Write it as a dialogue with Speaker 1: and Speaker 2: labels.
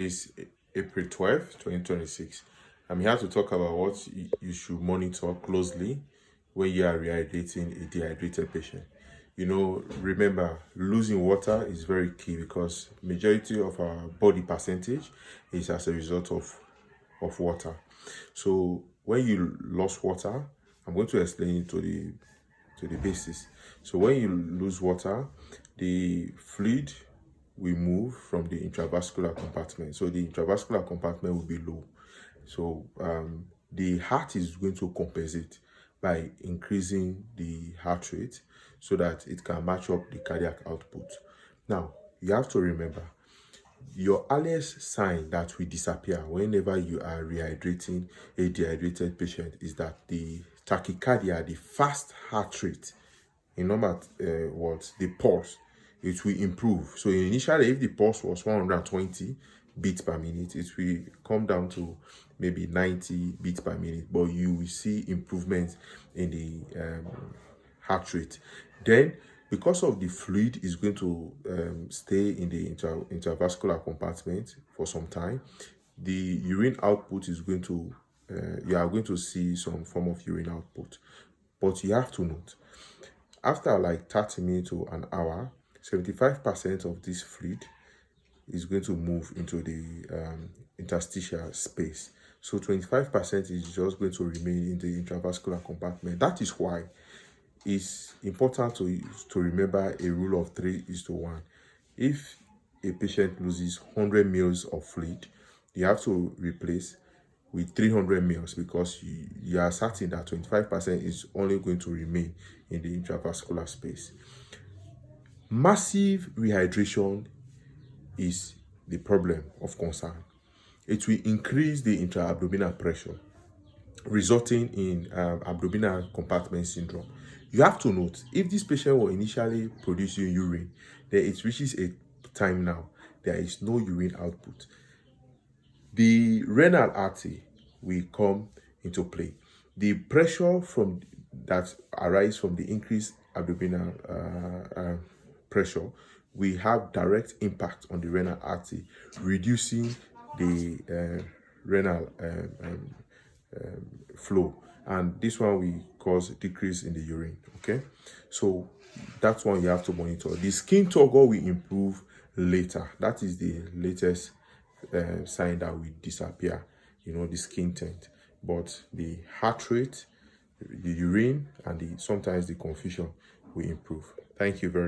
Speaker 1: It's April 12th, 2026. I'm here to talk about what you should monitor closely when you are rehydrating a dehydrated patient. Remember, losing water is very key because majority of our body percentage is as a result of water. So when you lost water, I'm going to explain it to the basis. So when you lose water, the fluid will move from the intravascular compartment. So the intravascular compartment will be low. So the heart is going to compensate by increasing the heart rate so that it can match up the cardiac output. Now, you have to remember, your earliest sign that will disappear whenever you are rehydrating a dehydrated patient is that the tachycardia, the fast heart rate, in normal words, the pulse, it will improve. So initially, if the pulse was 120 beats per minute, it will come down to maybe 90 beats per minute, but you will see improvement in the heart rate. Then, because of the fluid is going to stay in the intravascular compartment for some time, the urine output is going to, you are going to see some form of urine output. But you have to note, after like 30 minutes to an hour, 75% of this fluid is going to move into the interstitial space. So 25% is just going to remain in the intravascular compartment. That is why it's important to remember a rule of 3:1. If a patient loses 100 mils of fluid, you have to replace with 300 mils because you are certain that 25% is only going to remain in the intravascular space. Massive rehydration is the problem of concern. It will increase the intra-abdominal pressure, resulting in abdominal compartment syndrome. You have to note, if this patient was initially producing urine, then it reaches a time now, there is no urine output. The renal artery will come into play. The pressure that arises from the increased abdominal pressure will have direct impact on the renal artery, reducing the renal flow, and this one will cause a decrease in the urine. Okay, so that's one you have to monitor. The skin turgor will improve later. That is the latest sign that will disappear, the skin tint. But the heart rate, the urine, and sometimes the confusion will improve. Thank you very much.